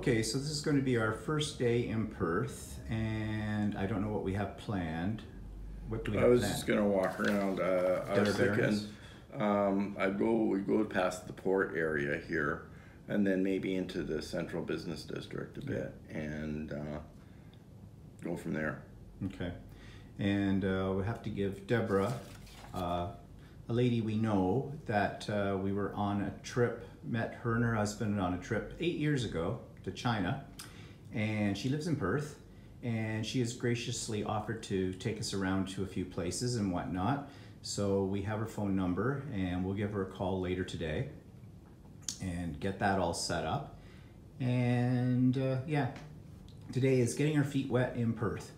Okay, so this is going to be our first day in Perth, and I don't know what we have planned. What do we have I was planned? just gonna walk around. I was thinking, we go past the port area here, and then maybe into the central business district a bit, and go from there. Okay, and we have to give Deborah, a lady we know that we were on a trip, met her and her husband on a trip 8 years ago to China, and she lives in Perth, and she has graciously offered to take us around to a few places and whatnot. So we have her phone number, and we'll give her a call later today and get that all set up. And yeah, today is getting our feet wet in Perth.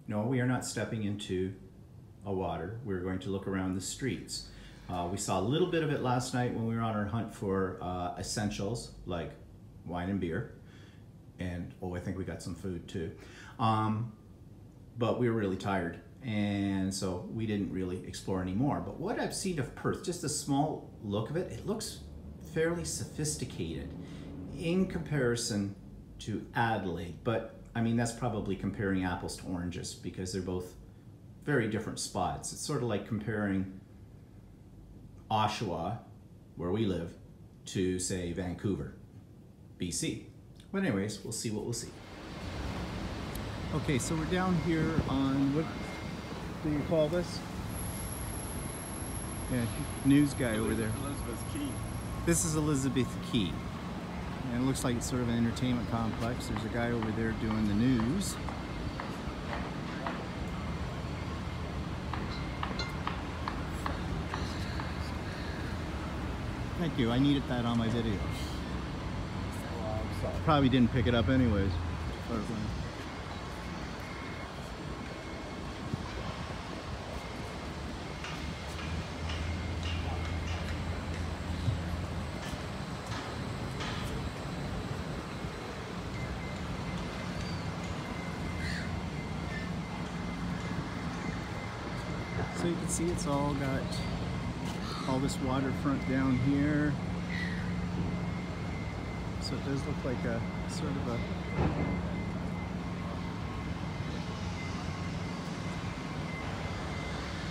No, we are not stepping into a water. We're going to look around the streets. We saw a little bit of it last night when we were on our hunt for essentials like wine and beer. And I think we got some food too. But we were really tired, and so we didn't really explore anymore. But what I've seen of Perth, just a small look of it, it looks fairly sophisticated in comparison to Adelaide. But I mean, that's probably comparing apples to oranges because they're both very different spots. It's sort of like comparing Oshawa, where we live, to say Vancouver, BC. But anyways, we'll see what we'll see. Okay, so we're down here on, what do you call this? Yeah, news guy over there. Elizabeth Key. This is Elizabeth Key. And it looks like it's sort of an entertainment complex. There's a guy over there doing the news. Thank you, I needed that on my video. Probably didn't pick it up anyways. So you can see it's all got all this waterfront down here. So it does look like a sort of a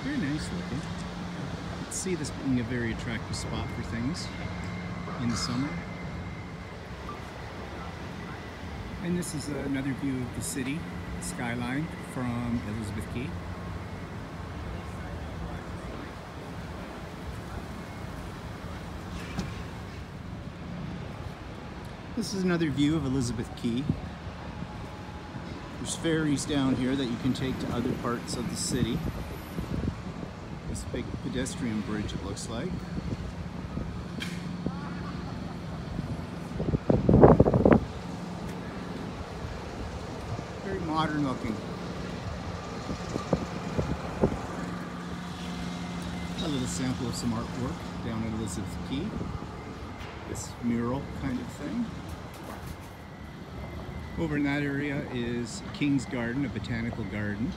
very nice looking. I can see this being a very attractive spot for things in the summer. And this is another view of the city skyline from Elizabeth Key. This is another view of Elizabeth Key. There's ferries down here that you can take to other parts of the city. This big pedestrian bridge, it looks like. Very modern looking. A little sample of some artwork down at Elizabeth Key. This mural kind of thing. Over in that area is King's Garden, a botanical garden.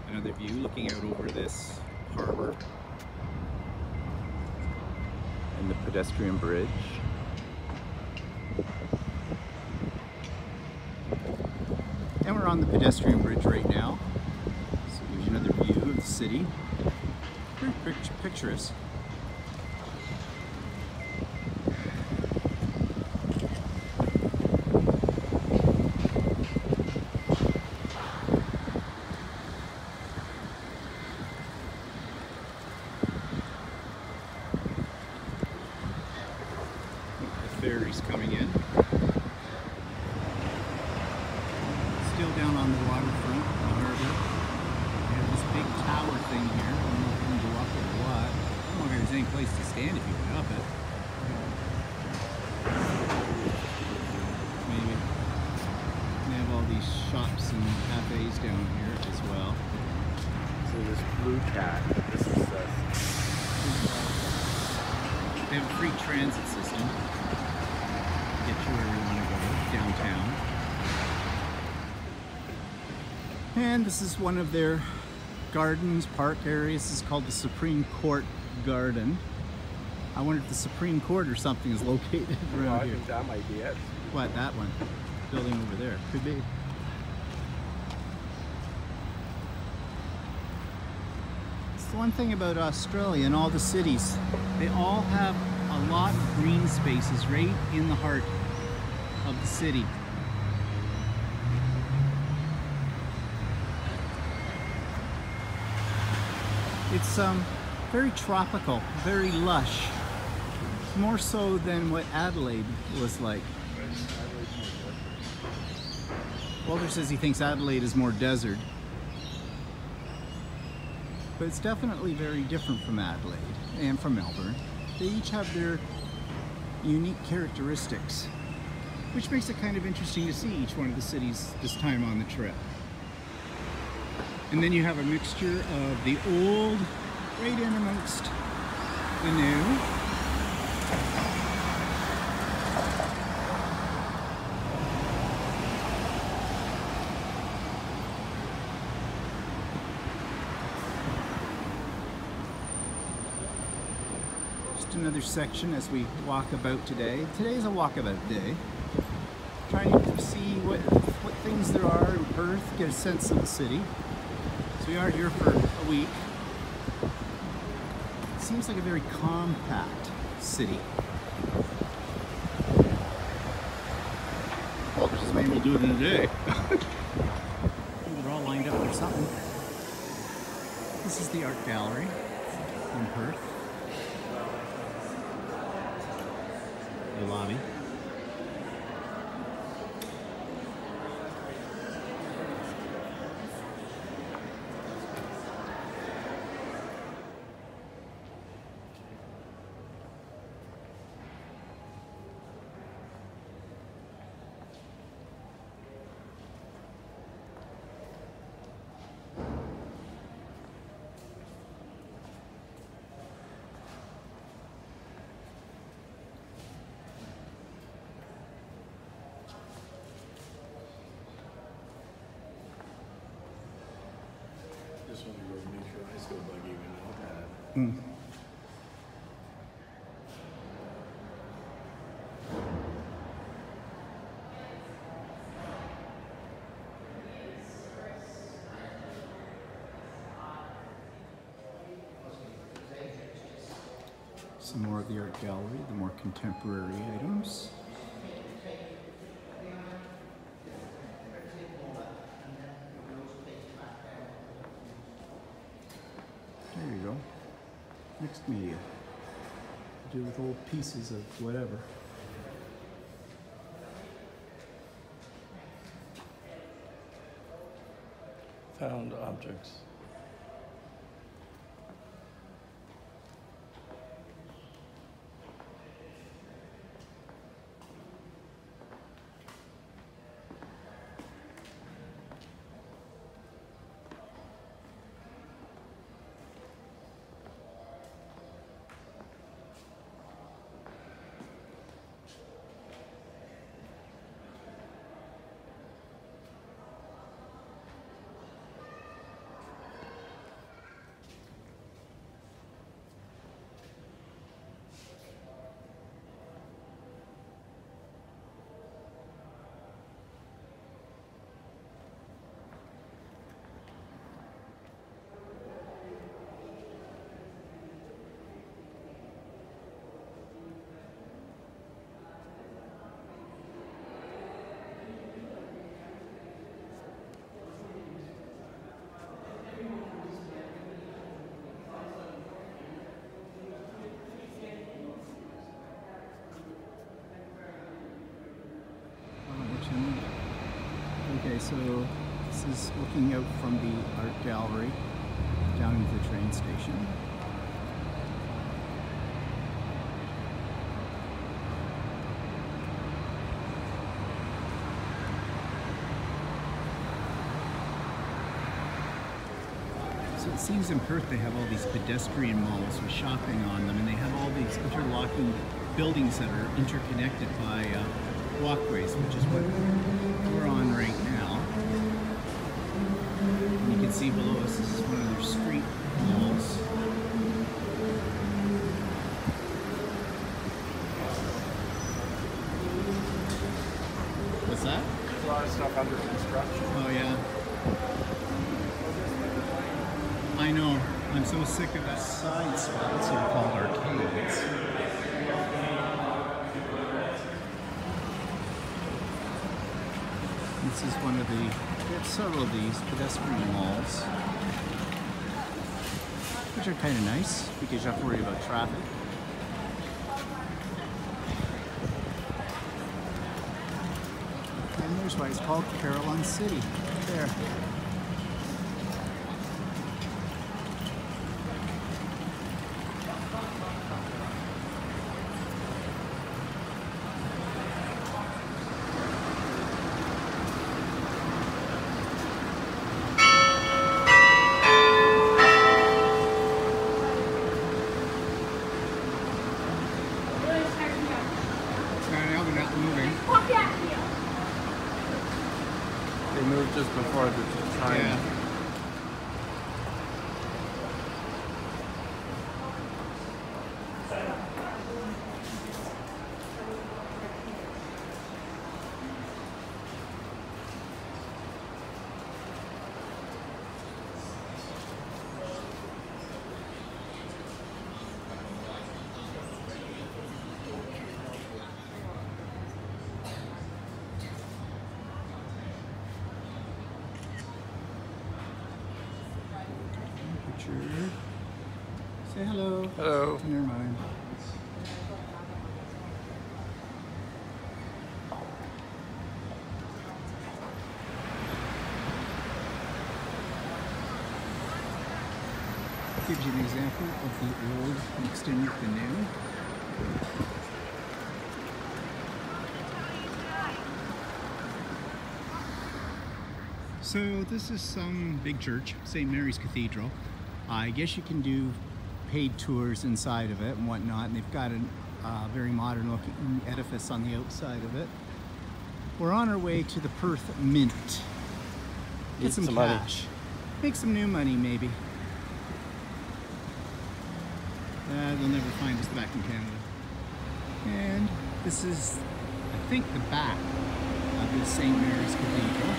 Another view looking out over this harbor and the pedestrian bridge. And we're on the pedestrian bridge right now. So there's another view of the city. Very picturesque. The ferry's coming in. Still down on the waterfront, the harbor. We have this big tower thing here. I don't know if you can go up it or what. I don't know if there's any place to stand if you went up it. Maybe. They have all these shops and cafes down here as well. So this blue cat, this is They have a free transit system to get you where you want to go, downtown. And this is one of their gardens, park areas. This is called the Supreme Court Garden. I wonder if the Supreme Court or something is located around here. I think that might be it. What, that one? Building over there. Could be. It's the one thing about Australia and all the cities. They all have a lot of green spaces right in the heart of the city. It's very tropical, very lush. More so than what Adelaide was like. Walter says he thinks Adelaide is more desert. But it's definitely very different from Adelaide and from Melbourne. They each have their unique characteristics, which makes it kind of interesting to see each one of the cities this time on the trip. And then you have a mixture of the old right in amongst the new. Just another section as we walk about today. Today's a walkabout day. Trying to see what things there are in Perth, get a sense of the city. So we are here for a week. It seems like a very compact city. Well, just maybe we'll do it in a day. They're all lined up for something. This is the art gallery in Perth. The lobby. Just want to go make sure I still bug even know that. Some more of the art gallery, the more contemporary items. There you go. Mixed media. Do with old pieces of whatever. Found objects. Okay, so this is looking out from the art gallery down into the train station. So it seems in Perth they have all these pedestrian malls with shopping on them, and they have all these interlocking buildings that are interconnected by walkways, which is what we're on right now. And you can see below us, this is one of their lot of stuff under construction. Oh yeah. I know. I'm so sick of that side spots that are called arcades. This is one of the, we have several of these pedestrian malls, which are kind of nice because you don't have to worry about traffic. And there's why it's called Caroline City, right there. They moved just before the time. Yeah. Say hello. Hello. Never mind. Gives you an example of the old mixed in with the new. So this is some big church, St. Mary's Cathedral. I guess you can do paid tours inside of it and whatnot, and they've got a very modern looking edifice on the outside of it. We're on our way to the Perth Mint. Get some cash. Make some new money, maybe. They'll never find us back in Canada. And this is, I think, the back of the St. Mary's Cathedral.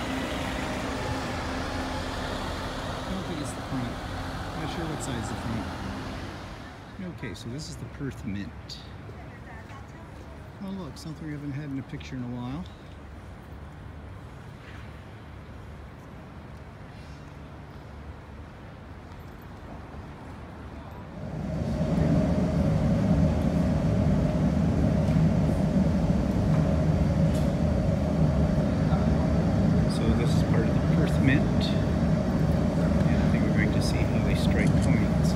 I don't think it's the front. I'm not sure what side's the front. Okay, so this is the Perth Mint. Oh look, something we haven't had in a picture in a while. So this is part of the Perth Mint. And I think we're going to see how they strike coins.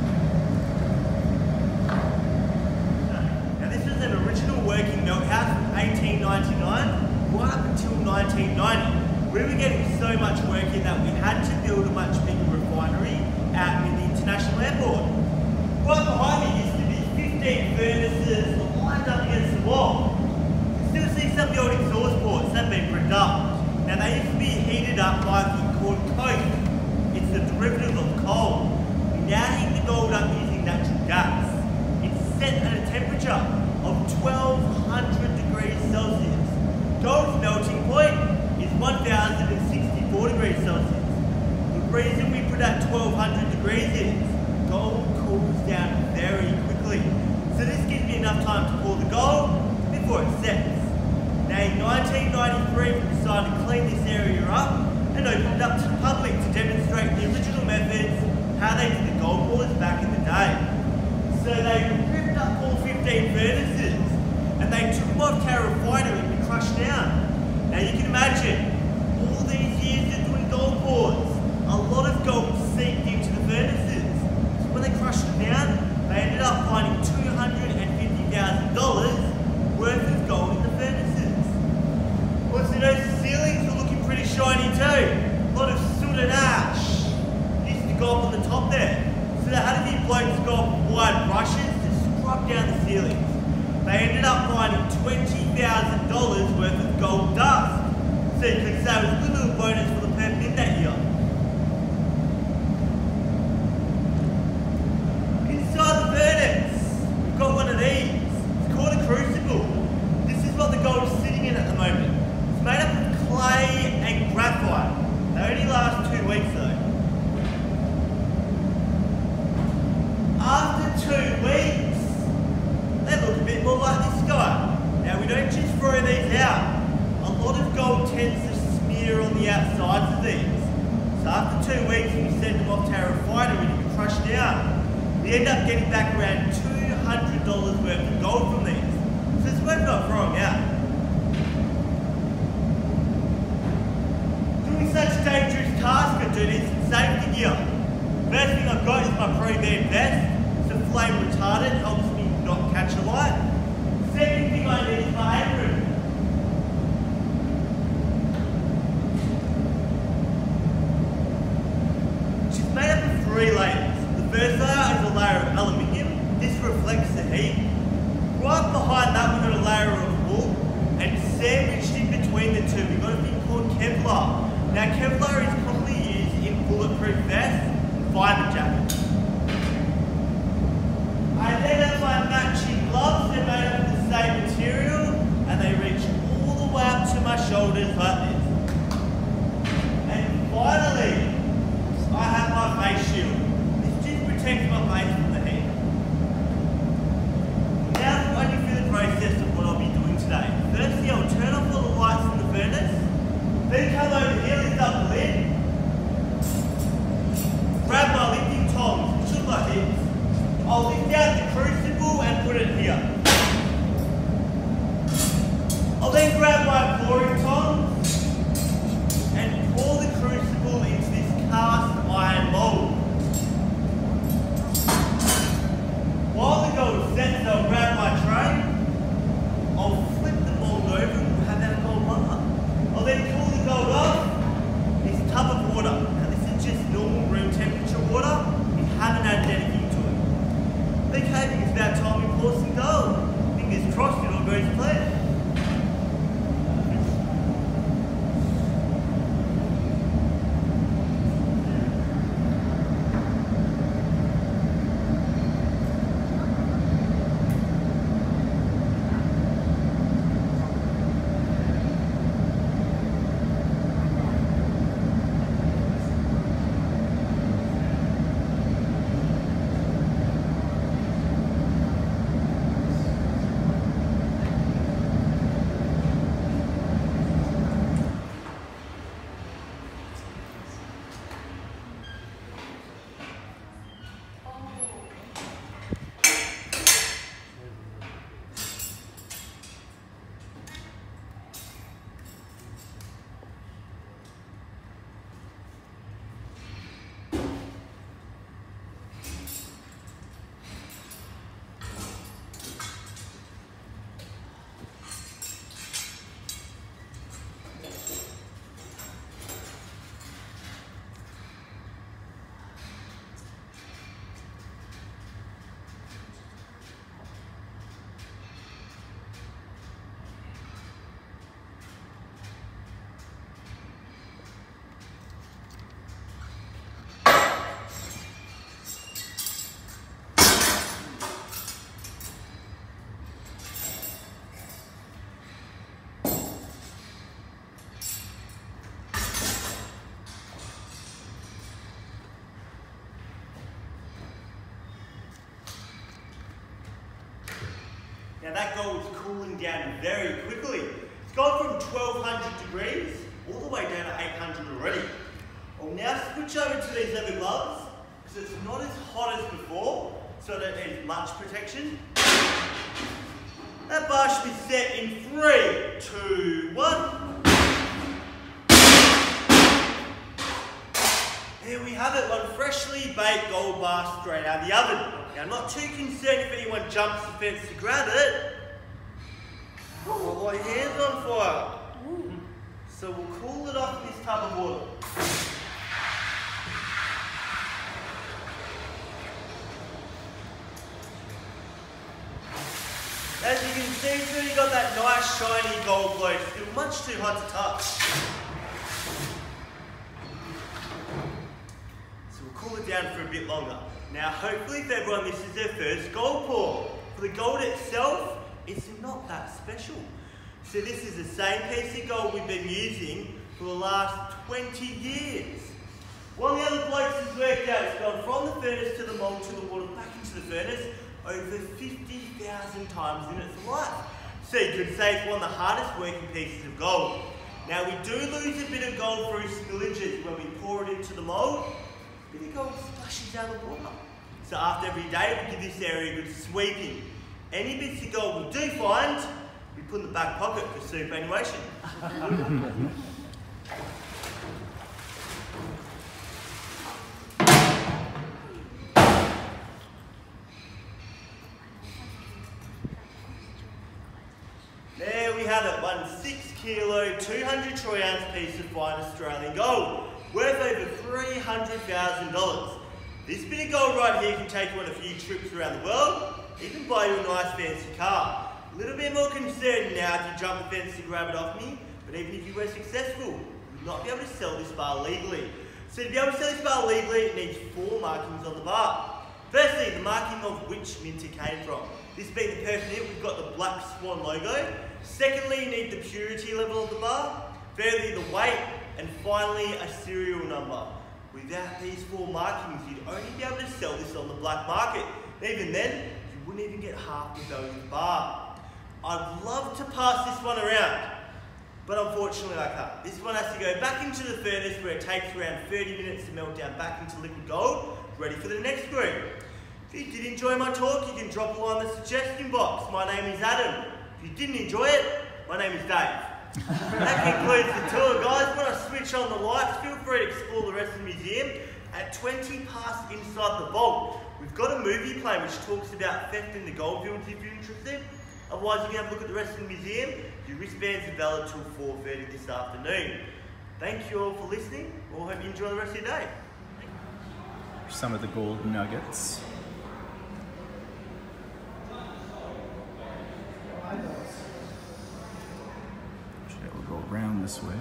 Now this is an original working milk house from 1899 right up until 1990. We were getting so much work in that we had to build a much bigger refinery out in the international airport. Right behind me used to be 15 furnaces lined up against the wall. You still see some of the old exhaust ports that have been bricked up. Now they used to be heated up by a thing called coke. It's the derivative of coal. We now heat the gold up using natural gas. It's set at a temperature of 1200 degrees Celsius. Gold's melting point is 1064 degrees Celsius. The reason we put at 1200 degrees is gold cools down very quickly. So this gives me enough time to pour the gold before it sets. Now in 1993 we decided to clean this area up and open it up to the public to demonstrate the original methods, how they did the gold pours back in the day. So they ripped up all 15 furnaces and they took them off to our refinery and we crushed down. Now you can imagine, all these years of doing gold pours, a lot of gold seeped into the furnaces. So when they crushed them down, they ended up finding $250,000 worth of gold in the furnaces. Also those ceilings were looking pretty shiny too. A lot of soot and ash used to go up on the top there. So they had a few blokes go up with wide brushes to scrub down the ceilings. They ended up finding $20,000 worth of gold dust. So you could say it was a good little bonus for the Perth Mint that year. Inside the furnace, we've got one of these. It's called a crucible. This is what the gold is sitting in at the moment. It's made up of clay outsides of these. So after 2 weeks, we send them off to our refinery to be crushed down. We end up getting back around $200 worth of gold from these. So it's worth not throwing out. Doing such dangerous tasks, I do need some safety gear. First thing I've got is my pre-band vest. It's a flame retardant, helps me not catch a light. Second thing I need is my apron. She's made up of 3 layers. The first layer is a layer of aluminium. This reflects the heat. Right behind that we've got a layer of wool, and sandwiched in between the two we've got a thing called Kevlar. Now Kevlar is commonly used in bulletproof vests and fibre jackets. I then have my matching gloves. They're made up of the same material and they reach all the way up to my shoulders like this. And finally, I have my face shield. This just protects my face from the heat. Now I'm running through the process of what I'll be doing today. Firstly, I'll turn off all the lights in the furnace. Then come over here, lift up the lid. Grab my lifting tongs, which look like this. I'll lift out the crucible and put it here. I'll then grab my pouring tongs and pour the crucible into this cast iron mould. While the gold sets, I'll grab my tray. I'll flip the mould over and we'll have that gold bar. I'll then pull the gold off this tub of water. Now this is just normal room temperature water. We haven't added anything to it. Okay, I think it's about time we pour some gold. Fingers crossed it all goes to plan. Now that gold is cooling down very quickly. It's gone from 1200 degrees all the way down to 800 already. I'll now switch over to these leather gloves because it's not as hot as before, so I don't need much protection. That bar should be set in 3, 2, 1. There we have it, one freshly baked gold bar straight out of the oven. Now I'm not too concerned if anyone jumps the fence to grab it. Oh, my hand's on fire. So we'll cool it off in this tub of water. As you can see, it's really got that nice shiny gold glow. Still much too hot to touch. So we'll cool it down for a bit longer. Now hopefully for everyone this is their first gold pour. For the gold itself, it's not that special. So this is the same piece of gold we've been using for the last 20 years. One of the other blokes has worked out it's gone from the furnace to the mould to the water back into the furnace over 50,000 times in its life. So you could say it's one of the hardest working pieces of gold. Now we do lose a bit of gold through spillages when we pour it into the mould. A bit of gold splashes out of the water. So after every day, we give this area a good sweeping. Any bits of gold we do find, we put in the back pocket for superannuation. There we have it, one 6 kilo, 200 troy ounce piece of fine Australian gold, worth over $300,000. This bit of gold right here can take you on a few trips around the world, even buy you a nice fancy car. A little bit more concerned now if you jump the fence to grab it off me, but even if you were successful, you would not be able to sell this bar legally. So to be able to sell this bar legally, it needs 4 markings on the bar. Firstly, the marking of which mint it came from. This being the Perth mint, we've got the black swan logo. Secondly, you need the purity level of the bar. Thirdly, the weight. And finally, a serial number. Without these 4 markings, you'd only be able to sell this on the black market. And even then, you wouldn't even get half the value of the bar. I'd love to pass this one around, but unfortunately I can't. This one has to go back into the furnace where it takes around 30 minutes to melt down back into liquid gold, ready for the next group. If you did enjoy my talk, you can drop a line in the suggestion box. My name is Adam. If you didn't enjoy it, my name is Dave. That concludes the tour, guys. When I switch on the lights, feel free to explore the rest of the museum. At 20 past inside the vault, we've got a movie playing which talks about theft in the goldfields if you're interested. Otherwise, you can have a look at the rest of the museum. Your wristbands are valid till 4:30 this afternoon. Thank you all for listening. I hope you enjoy the rest of your day. Some of the gold nuggets. We'll go around this way.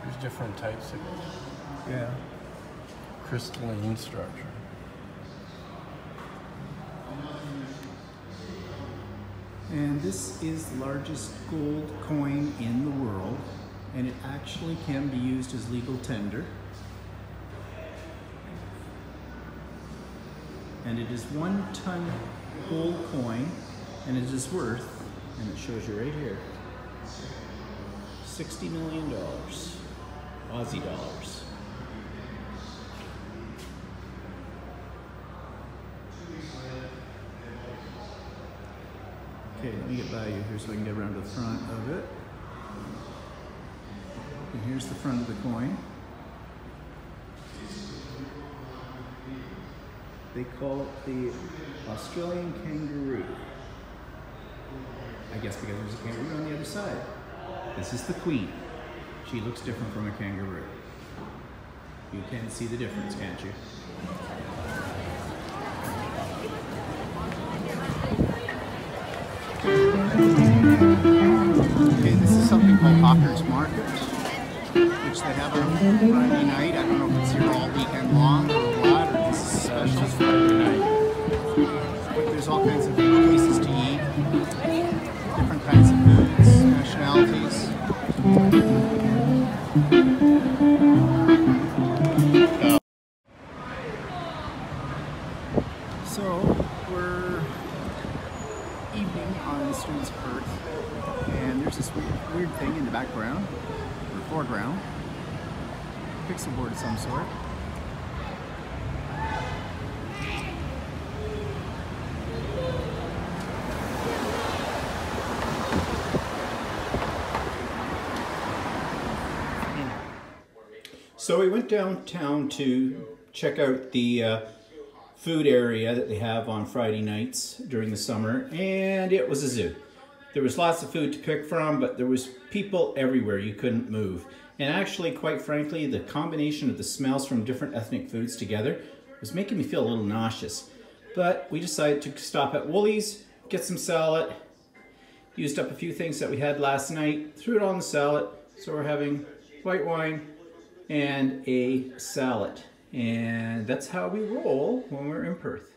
There's different types of crystalline structure. And this is the largest gold coin in the world, and it actually can be used as legal tender. And it is 1 ton gold coin, and it is worth, and it shows you right here, $60 million, Aussie dollars. Okay, let me get by you here so I can get around to the front of it. And here's the front of the coin. They call it the Australian kangaroo. I guess because there's a kangaroo on the other side. This is the queen. She looks different from a kangaroo. You can see the difference, can't you? Okay, this is something called Hawker's Market, which they have on Friday night. I don't know if it's here all weekend long or what, or this is special. Just Friday night. But there's all kinds of places to eat, different kinds of foods, nationalities. So we're evening on the streets of Perth, and there's this weird thing in the background, or foreground, pixel board of some sort. So we went downtown to check out the food area that they have on Friday nights during the summer, and it was a zoo. There was lots of food to pick from, but there was people everywhere. You couldn't move. And actually, quite frankly, the combination of the smells from different ethnic foods together was making me feel a little nauseous. But we decided to stop at Woolies, get some salad, used up a few things that we had last night, threw it on the salad. So we're having white wine and a salad. And that's how we roll when we're in Perth.